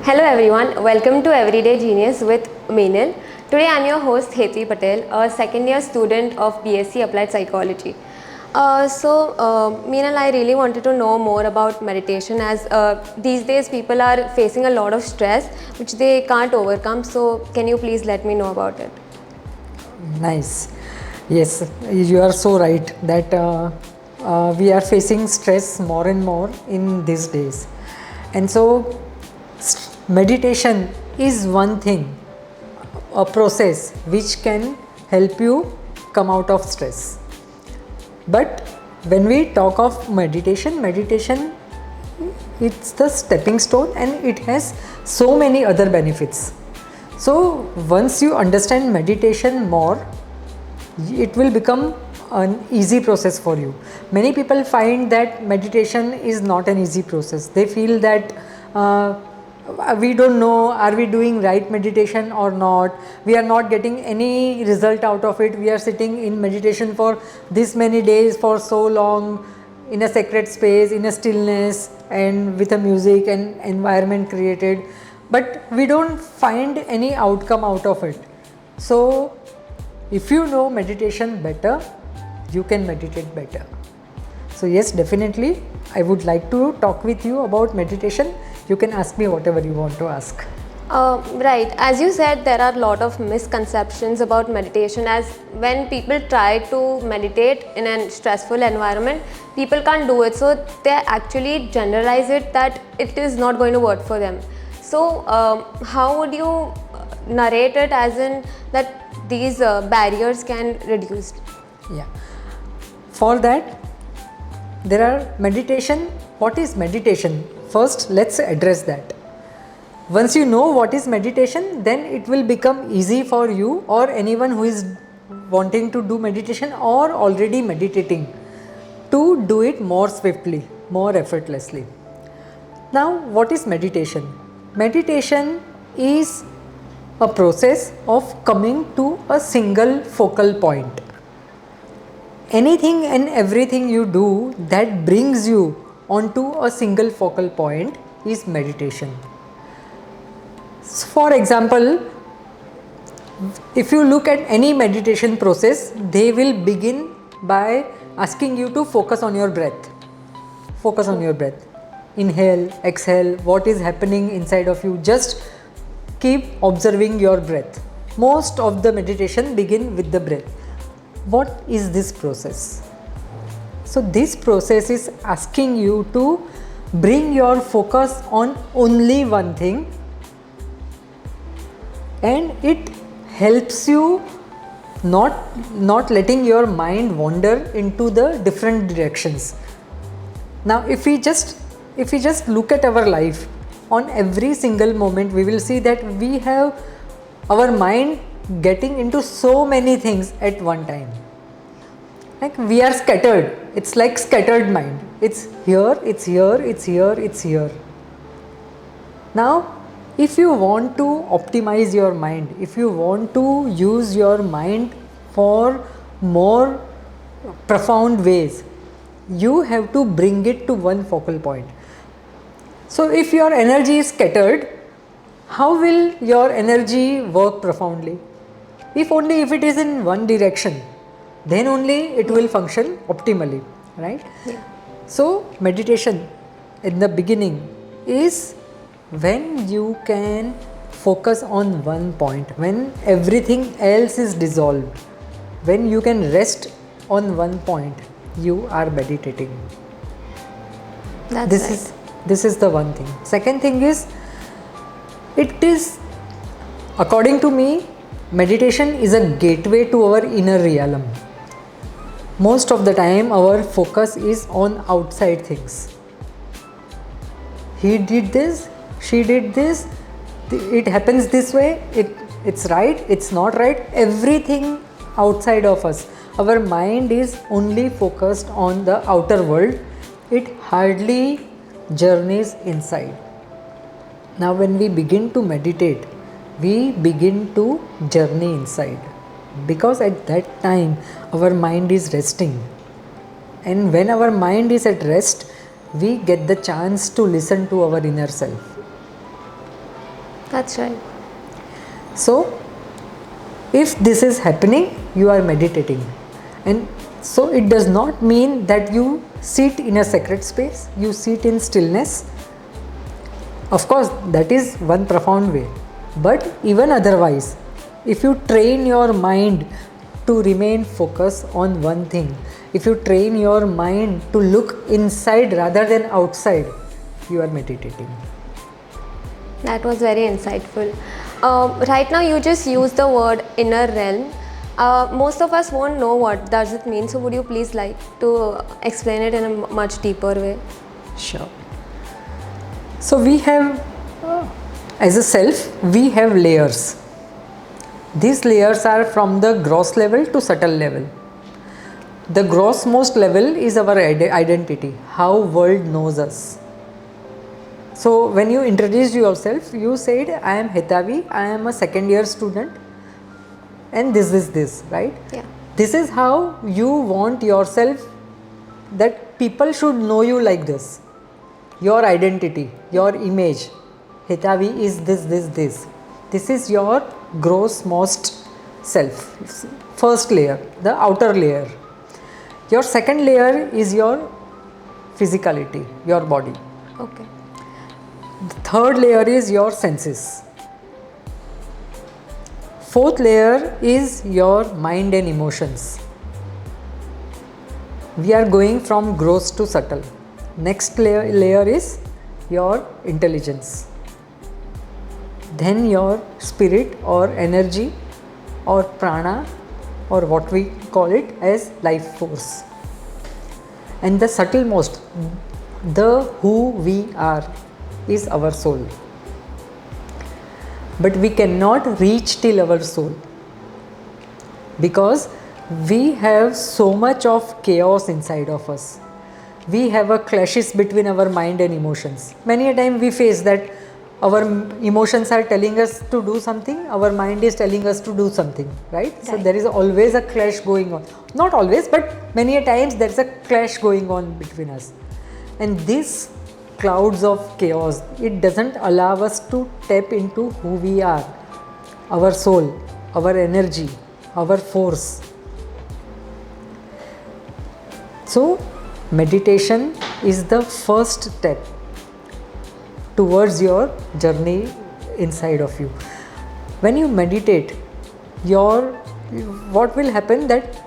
Hello everyone, welcome to Everyday Genius with Meenal. Today I am your host Hetvi Patel, a second year student of BSc Applied Psychology. Meenal, I really wanted to know more about meditation as these days people are facing a lot of stress which they can't overcome. So can you please let me know about it? Nice. Yes, you are so right that we are facing stress more and more in these days. And so, meditation is one thing, a process which can help you come out of stress. But when we talk of meditation it's the stepping stone and it has so many other benefits. So once you understand meditation more, it will become an easy process for you. Many people find that meditation is not an easy process. They feel that we don't know, are we doing right meditation or not, we are not getting any result out of it, we are sitting in meditation for this many days for so long in a sacred space, in a stillness and with a music and environment created, but we don't find any outcome out of it. So if you know meditation better, you can meditate better. So yes, definitely I would like to talk with you about meditation. You can ask me whatever you want to ask. Right, as you said, there are a lot of misconceptions about meditation, as when people try to meditate in a stressful environment, people can't do it, so they actually generalize it that it is not going to work for them. So how would you narrate it as in that these barriers can reduce? Yeah, for that there are meditation. What is meditation? First let's address that. Once you know what is meditation, then it will become easy for you or anyone who is wanting to do meditation or already meditating to do it more swiftly, more effortlessly. Now what is meditation? Meditation is a process of coming to a single focal point. Anything and everything you do that brings you onto a single focal point is meditation. For example, if you look at any meditation process, they will begin by asking you to focus on your breath. Focus on your breath. Inhale, exhale, what is happening inside of you. Just keep observing your breath. Most of the meditation begin with the breath. What is this process? So this process is asking you to bring your focus on only one thing, and it helps you not letting your mind wander into the different directions. Now if we just look at our life, on every single moment we will see that we have our mind getting into so many things at one time. Like we are scattered. It's like scattered mind. It's here, it's here, it's here, it's here. Now if you want to optimize your mind, if you want to use your mind for more profound ways, you have to bring it to one focal point. So if your energy is scattered, how will your energy work profoundly? If only if it is in one direction, then only it will function optimally, right? Yeah. So meditation in the beginning is when you can focus on one point, when everything else is dissolved, when you can rest on one point, you are meditating. This is the one thing. Second thing is, it is, according to me, meditation is a gateway to our inner realm. Most of the time our focus is on outside things. He did this, she did this, it happens this way, it's right, it's not right, everything outside of us. Our mind is only focused on the outer world, it hardly journeys inside. Now when we begin to meditate, we begin to journey inside, because at that time our mind is resting, and when our mind is at rest, we get the chance to listen to our inner self. That's right. So if this is happening, you are meditating. And so it does not mean that you sit in a sacred space, you sit in stillness. Of course, that is one profound way. But even otherwise, if you train your mind to remain focused on one thing, if you train your mind to look inside rather than outside, you are meditating. That was very insightful. Right now, you just use the word inner realm. Most of us won't know what does it mean. So, would you please like to explain it in a much deeper way? Sure. So we have, as a self, we have layers. These layers are from the gross level to subtle level. The grossmost level is our identity, how world knows us. So when you introduced yourself, you said, I am Hitavi, I am a second year student, and this is this, right? Yeah. This is how you want yourself, that people should know you like this. Your identity, your image. Hitavi is this. This is your grossmost self. First layer, the outer layer. Your second layer is your physicality, your body. Okay. The third layer is your senses. Fourth layer is your mind and emotions. We are going from gross to subtle. Next layer is your intelligence. Then your spirit or energy or prana, or what we call it as life force. And the subtlemost, the who we are, is our soul. But we cannot reach till our soul, because we have so much of chaos inside of us. We have a clashes between our mind and emotions. Many a time we face that our emotions are telling us to do something, our mind is telling us to do something, right? So there is always a clash going on. Not always, but many a times there is a clash going on between us. And these clouds of chaos, it doesn't allow us to tap into who we are, our soul, our energy, our force. So meditation is the first step towards your journey inside of you. When you meditate, what will happen, that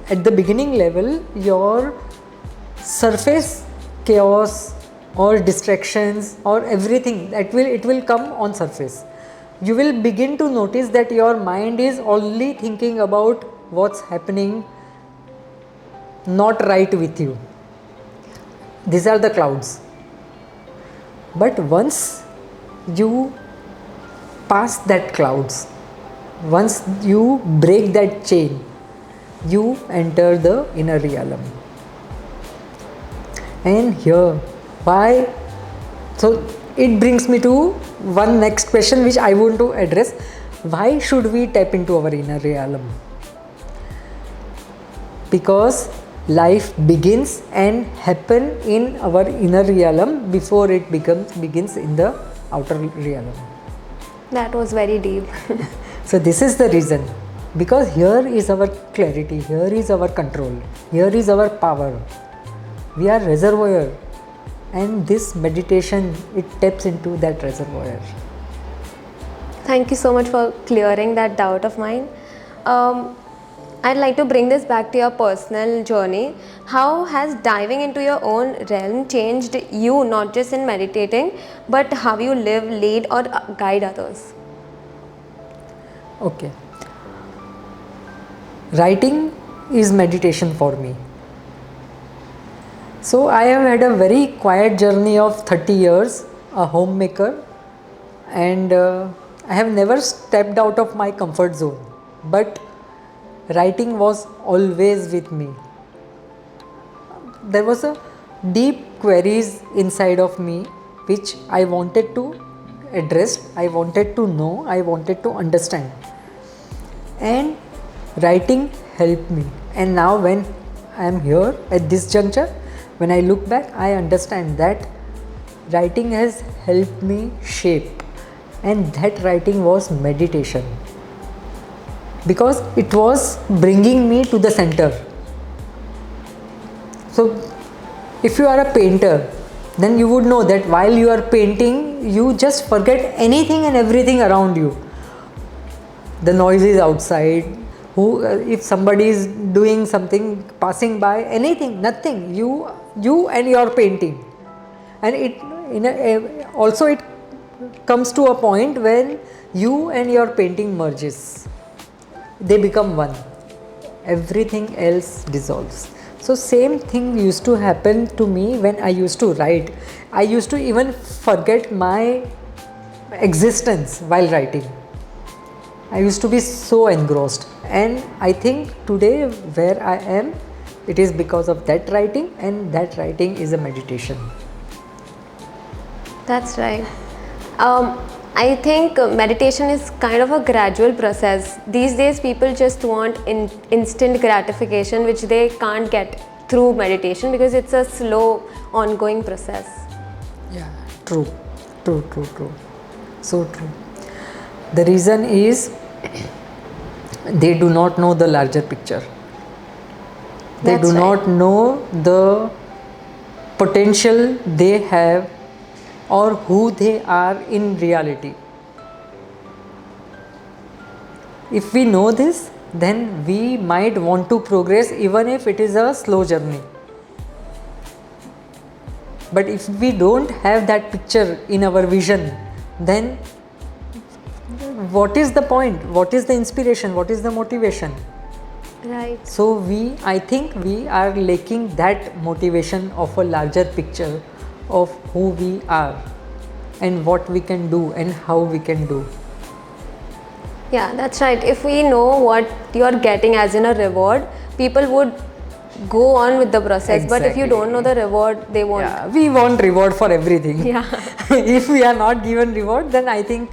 at the beginning level, your surface chaos or distractions or everything, it will come on surface. You will begin to notice that your mind is only thinking about what's happening not right with you. These are the clouds. But once you pass that clouds, once you break that chain, you enter the inner realm. And here, why? So it brings me to one next question which I want to address. Why should we tap into our inner realm? Because life begins and happen in our inner realm before it begins in the outer realm. That was very deep. So this is the reason, because here is our clarity, here is our control, here is our power. We are reservoir, and this meditation, it taps into that reservoir. Thank you so much for clearing that doubt of mine. I'd like to bring this back to your personal journey. How has diving into your own realm changed you, not just in meditating, but how you live, lead, or guide others? Okay. Writing is meditation for me. So I have had a very quiet journey of 30 years, a homemaker, and I have never stepped out of my comfort zone. But writing was always with me. There was a deep queries inside of me which I wanted to address, I wanted to know, I wanted to understand. And writing helped me. And now when I am here at this juncture, when I look back, I understand that writing has helped me shape and that writing was meditation, because it was bringing me to the center. So if you are a painter, then you would know that while you are painting, you just forget anything and everything around you. The noise is outside, if somebody is doing something, passing by, anything, nothing, you and your painting. And also it comes to a point when you and your painting merges, they become one, everything else dissolves. So same thing used to happen to me when I used to write. I used to even forget my existence while writing. I used to be so engrossed, and I think today where I am, it is because of that writing, and that writing is a meditation. That's right. I think meditation is kind of a gradual process. These days, people just want instant gratification, which they can't get through meditation because it's a slow, ongoing process. Yeah, true. So true. The reason is they do not know the larger picture. They That's do right. not know the potential they have or who they are in reality. If we know this, then we might want to progress even if it is a slow journey. But if we don't have that picture in our vision, then what is the point? What is the inspiration? What is the motivation? Right. So I think we are lacking that motivation of a larger picture of who we are and what we can do and how we can do. Yeah, that's right. If we know what you're getting as in a reward, people would go on with the process. But if you don't know the reward, they won't. Yeah, we want reward for everything. Yeah. If we are not given reward, then I think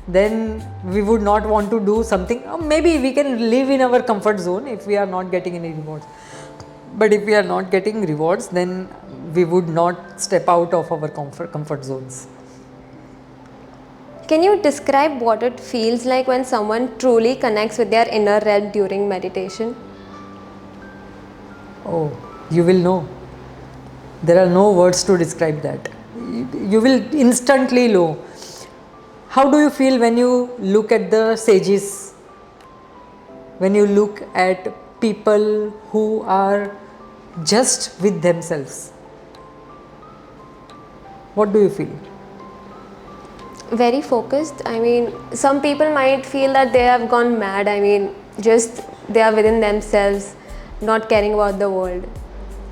then we would not want to do something. Or maybe we can live in our comfort zone if we are not getting any rewards. But if we are not getting rewards, then we would not step out of our comfort zones. Can you describe what it feels like when someone truly connects with their inner realm during meditation? Oh, you will know. There are no words to describe that. You will instantly know. How do you feel when you look at the sages? When you look at people who are just with themselves? What do you feel? Very focused. I mean, some people might feel that they have gone mad. I mean, just they are within themselves, not caring about the world.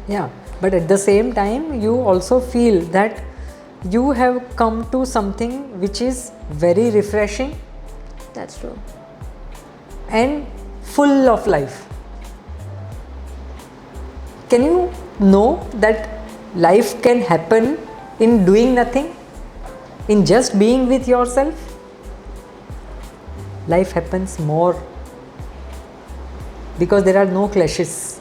Yeah, but at the same time, you also feel that you have come to something which is very refreshing That's true. and full of life. Can you know that life can happen in doing nothing? In just being with yourself? Life happens more because there are no clashes.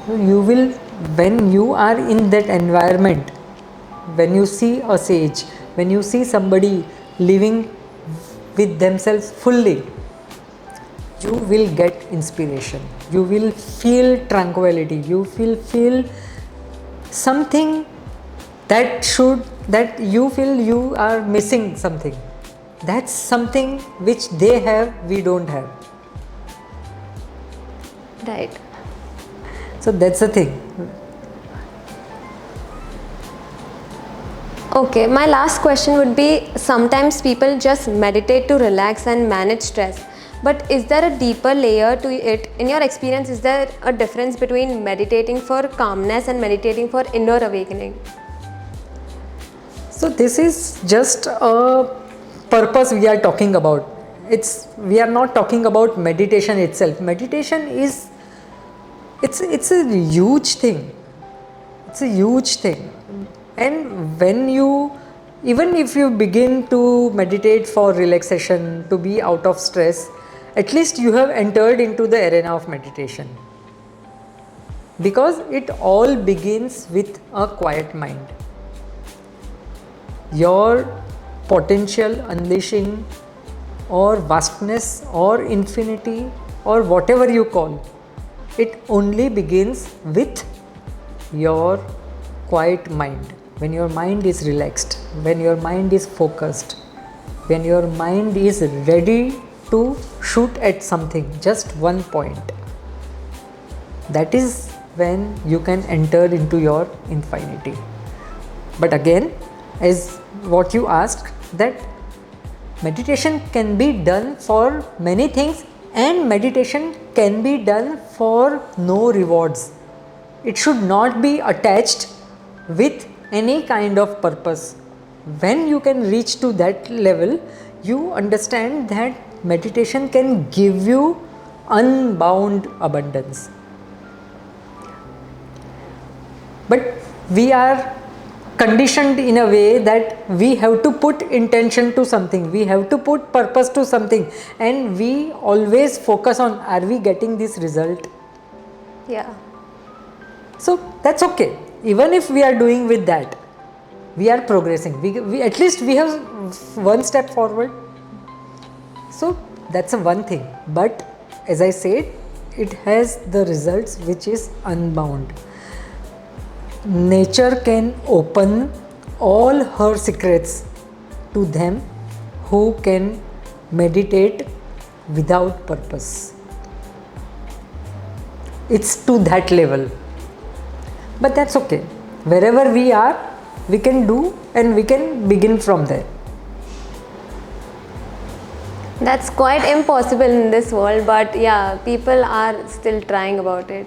You will, when you are in that environment, when you see a sage, when you see somebody living with themselves fully, you will get inspiration. You will feel tranquility. You will feel something that you feel you are missing something. That's something which they have, we don't have. Right. So that's the thing. Okay, my last question would be, sometimes people just meditate to relax and manage stress. But is there a deeper layer to it? In your experience, is there a difference between meditating for calmness and meditating for inner awakening? So this is just a purpose we are talking about. We are not talking about meditation itself. Meditation is it's a huge thing. It's a huge thing. And when you, even if you begin to meditate for relaxation, to be out of stress, at least you have entered into the arena of meditation. Because it all begins with a quiet mind. your potential unleashing or vastness or infinity or whatever you call, it only begins with your quiet mind. When your mind is relaxed, when your mind is focused, when your mind is ready to shoot at something, just one point, that is when you can enter into your infinity. But again, as what you asked, that meditation can be done for many things, and meditation can be done for no rewards. It should not be attached with any kind of purpose. When you can reach to that level, you understand that meditation can give you unbound abundance. But we are conditioned in a way that we have to put intention to something, we have to put purpose to something, and we always focus on, are we getting this result? Yeah. So that's okay. Even if we are doing with that, we are progressing. We at least we have one step forward. So that's a one thing. But as I said, it has the results which is unbound. Nature can open all her secrets to them who can meditate without purpose. It's to that level. But that's okay. Wherever we are, we can do and we can begin from there. That's quite impossible in this world, but yeah, people are still trying about it.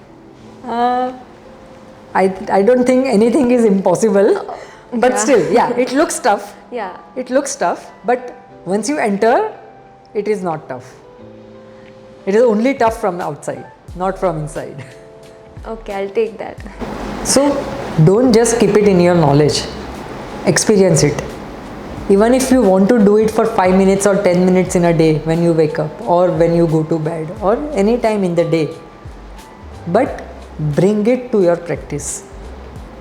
I don't think anything is impossible, but Yeah. still, yeah, it looks tough. Yeah. It looks tough, but once you enter, it is not tough. It is only tough from the outside, not from inside. Okay, I'll take that. So don't just keep it in your knowledge, experience it. Even if you want to do it for 5 minutes or 10 minutes in a day when you wake up or when you go to bed or any time in the day, but bring it to your practice.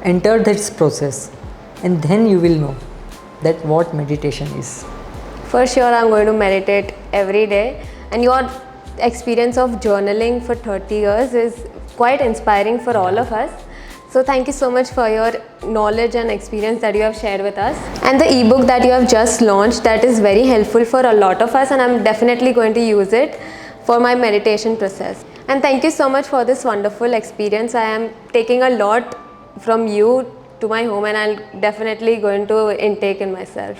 Enter this process, and then you will know that what meditation is. For sure, I'm going to meditate every day. And your experience of journaling for 30 years is quite inspiring for all of us. So thank you so much for your knowledge and experience that you have shared with us. And the ebook that you have just launched, that is very helpful for a lot of us, and I'm definitely going to use it for my meditation process. And thank you so much for this wonderful experience. I am taking a lot from you to my home, and I'm definitely going to intake in myself.